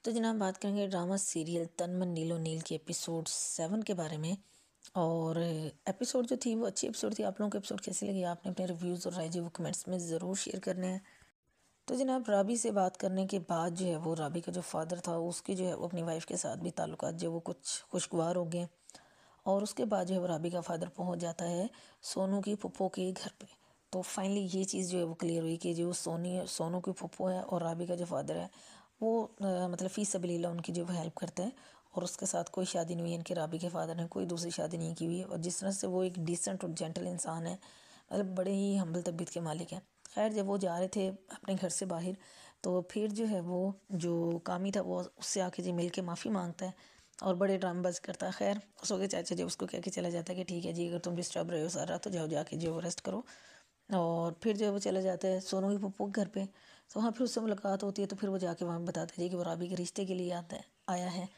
तो जनाब बात करेंगे ड्रामा सीरियल तन मन नीलो नील के एपिसोड 7 के बारे में। और एपिसोड जो थी वो अच्छी एपिसोड थी। आप लोगों को एपिसोड कैसी लगी आपने अपने रिव्यूज़ और राय जो वो कमेंट्स में ज़रूर शेयर करने हैं। तो जनाब राबी से बात करने के बाद जो है वो राबी का जो फादर था उसकी जो है वो अपनी वाइफ के साथ भी ताल्लुकात जो वो कुछ खुशगवार हो गए। और उसके बाद जो है वो राबी का फादर पहुंच जाता है सोनू की फुप्पो के घर पे। तो फाइनली ये चीज़ जो है वो क्लियर हुई कि जो सोनू की फुप्पो है और राबी का जो फादर है वो मतलब फ़ी सबीलिल्लाह उनकी जो वो हेल्प करते हैं। और उसके साथ कोई शादी नहीं हुई इनके राबी के फादर ने कोई दूसरी शादी नहीं की हुई। और जिस तरह से वो एक डिसेंट और जेंटल इंसान है, मतलब बड़े ही हम्बल तबीयत के मालिक हैं। खैर जब वो जा रहे थे अपने घर से बाहर तो फिर जो है वो जो कामी था वो उससे आके जी मिल के माफ़ी मांगता है और बड़े ड्रामेबाजी करता है। खैर उसके चाचा जी उसको कह के चला जाता है कि ठीक है जी, अगर तुम डिस्टर्ब रहे हो सारा तो जाओ जाके जो रेस्ट करो। और फिर जो है वो चला जाता है सोनू की पप्पू के घर पे। तो वहाँ फिर उससे मुलाकात होती है तो फिर वो जाके वहाँ बताता है जी कि वो राबी के रिश्ते के लिए आया है।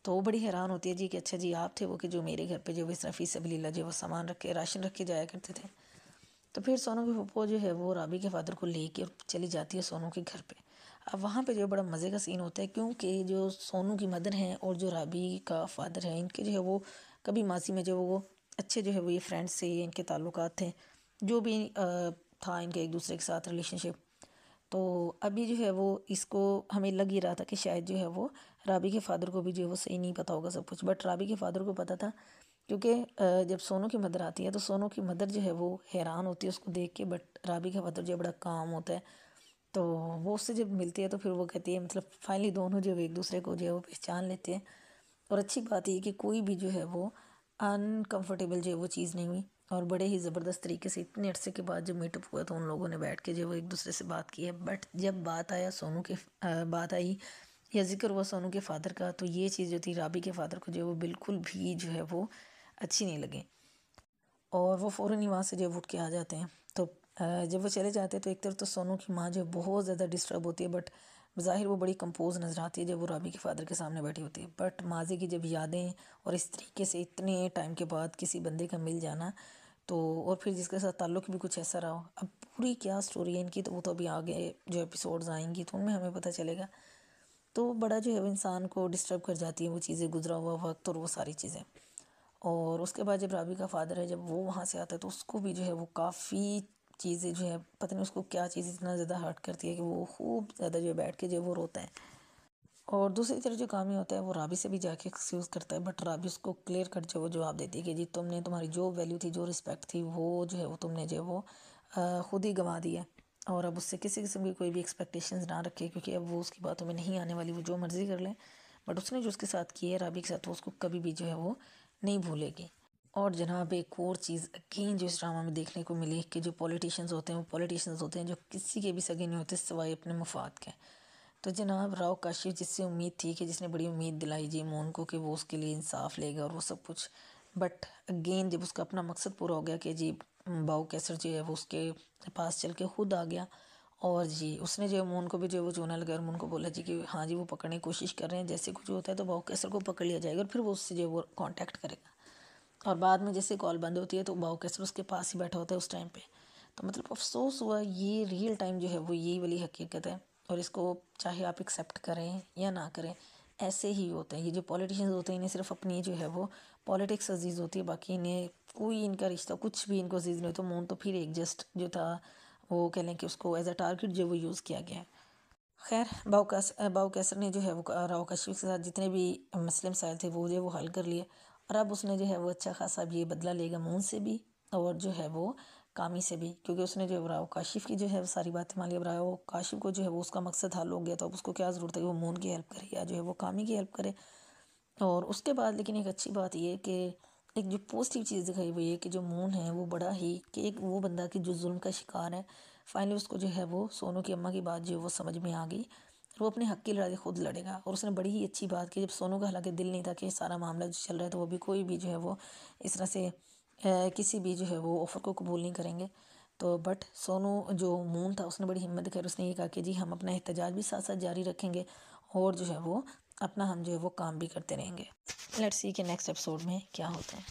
तो वो बड़ी हैरान होती है जी कि अच्छा जी आप थे वो कि जो मेरे घर पे जो इस तरह फ़ीसबिलिल्लाह जो वो सामान रख के राशन रख के जाया करते थे। तो फिर सोनू की पप्पू जो है वो राबी के फादर को लेके चली जाती है सोनू के घर पे। अब वहाँ पे जो बड़ा मज़े का सीन होता है क्योंकि जो सोनू की मदर हैं और जो राबी का फादर है इनके जो है वो कभी मासी में जो वो अच्छे जो है वो ये फ्रेंड्स से इनके ताल्लुकात थे, जो भी था इनके एक दूसरे के साथ रिलेशनशिप। तो अभी जो है वो इसको हमें लग ही रहा था कि शायद जो है वो राबी के फादर को भी जो है वो सही नहीं पता होगा सब कुछ, बट राबी के फादर को पता था। क्योंकि जब सोनू की मदर आती है तो सोनू की मदर जो है वो हैरान होती है उसको देख के, बट राबी का फादर जो है बड़ा काम होता है। तो वो उससे जब मिलती है तो फिर वो कहती है, मतलब फाइनली दोनों जो है एक दूसरे को जो है वो पहचान लेते हैं। और अच्छी बात ये कि कोई भी जो है वो अनकंफर्टेबल जो है वो चीज़ नहीं हुई। और बड़े ही ज़बरदस्त तरीके से इतने अरसे के बाद जब मीटअप हुआ तो उन लोगों ने बैठ के जो वो एक दूसरे से बात की है। बट जब बात आई या जिक्र हुआ सोनू के फादर का, तो ये चीज़ जो थी राबी के फादर को जो है वो बिल्कुल भी जो है वो अच्छी नहीं लगी। और वो फ़ौरन ही वहाँ से जब उठ के आ जाते हैं। तो जब वो चले जाते हैं तो एक तरफ तो सोनू की माँ जो बहुत ज़्यादा डिस्टर्ब होती है, बट ज़ाहिर वो बड़ी कंपोज नज़र आती है जब वो राबी के फादर के सामने बैठी होती है। बट माजी की जब यादें और इस तरीके से इतने टाइम के बाद किसी बंदे का मिल जाना, तो और फिर जिसके साथ ताल्लुक़ भी कुछ ऐसा रहा हो। अब पूरी क्या स्टोरी है इनकी तो वो तो अभी आगे जो एपिसोड्स आएंगी तो उनमें हमें पता चलेगा। तो बड़ा जो है वो इंसान को डिस्टर्ब कर जाती है वो चीज़ें, गुजरा हुआ वक्त और वो सारी चीज़ें। और उसके बाद जब राबी का फादर है जब वो वहाँ से आता है तो उसको भी जो है वो काफ़ी चीज़ें जो है पता नहीं उसको क्या चीज़ इतना ज़्यादा हर्ट करती है कि वो खूब ज़्यादा जो है बैठ के जो है वो रोता है। और दूसरी तरफ जो कामी होता है वो राबी से भी जाके एक्सक्यूज़ करता है, बट राबी उसको क्लियर कट जो वो जवाब देती है कि जी तुमने तुम्हारी जो वैल्यू थी जो रिस्पेक्ट थी वो जो है वो तुमने जो है वो खुद ही गंवा दी है। और अब उससे किसी किस्म की कोई भी एक्सपेक्टेशंस ना रखे क्योंकि अब वो उसकी बातों में नहीं आने वाली, वो जो मर्ज़ी कर ले। बट उसने जो उसके साथ किया है राबी के साथ वो उसको कभी भी जो है वो नहीं भूलेगी। और जनाब एक और चीज़ अगेन जो इस ड्रामा में देखने को मिली कि जो पॉलिटिशियंस होते हैं वो पॉलिटिशियंस होते हैं जो किसी के भी सगे नहीं होते सिवाय अपने मफाद के। तो जनाब राव काशिफ जिससे उम्मीद थी कि जिसने बड़ी उम्मीद दिलाई जी मोन को कि वो उसके लिए इंसाफ लेगा और वो सब कुछ, बट अगेन जब उसका अपना मकसद पूरा हो गया कि जी बाऊ कैसर जो है वो उसके पास चल के खुद आ गया। और जी उसने जो है मोन को भी जो है वो चूना लगा और मोन को बोला जी कि हाँ जी वो पकड़ने की कोशिश कर रहे हैं, जैसे कुछ होता है तो बाऊ कैसर को पकड़ लिया जाएगा और फिर वो उससे जो है वो कॉन्टैक्ट करेगा। और बाद में जैसे कॉल बंद होती है तो बाऊ कैसर उसके पास ही बैठा होता है उस टाइम पे। तो मतलब अफसोस हुआ, ये रियल टाइम जो है वो यही वाली हकीकत है। और इसको चाहे आप एक्सेप्ट करें या ना करें ऐसे ही होते हैं। ये जो पॉलिटिशियंस होते हैं इन्हें सिर्फ अपनी जो है वो पॉलिटिक्स अजीज़ होती है, बाकी इन्हें कोई इनका रिश्ता कुछ भी इनको अजीज़ नहीं होता। मोन तो फिर एक जस्ट जो था वो कह लें कि उसको एज अ टारगेट जो वो यूज़ किया गया है। खैर बाऊ कैसर ने जो है वो राव कश्यप के साथ जितने भी मसले मसाइल थे वो जो है वो हल कर लिए। और अब उसने जो है वो अच्छा खासा अब ये बदला लेगा मून से भी और जो है वो कामी से भी, क्योंकि उसने जो है राव काशिफ की जो है वो सारी बातें मान ली। अब राव काशिफ को जो है वो उसका मकसद हल हो गया तो अब उसको क्या ज़रूरत है कि वो मून की हेल्प करे या जो है वो कामी की हेल्प करे। और उसके बाद लेकिन एक अच्छी बात ये है कि एक जो पॉजिटिव चीज़ दिखाई हुई है कि जो मून है वो बड़ा ही कि एक वो बंदा कि जो जुल्म का शिकार है, फाइनली उसको जो है वो सोनू की अम्मा की बात जो है वो समझ में आ गई। वो अपने हक की लड़ाई खुद लड़ेगा। और उसने बड़ी ही अच्छी बात की जब सोनू का हालांकि दिल नहीं था कि सारा मामला जो चल रहा है तो वो भी कोई भी जो है वो इस तरह से किसी भी जो है वो ऑफ़र को कबूल नहीं करेंगे। तो बट सोनू जो मून था उसने बड़ी हिम्मत दिखाई, उसने ये कहा कि जी हम अपना एहतजाज भी साथ साथ जारी रखेंगे और जो है वो अपना हम जो है वो काम भी करते रहेंगे। लेट्स सी के नेक्स्ट एपिसोड में क्या होता है।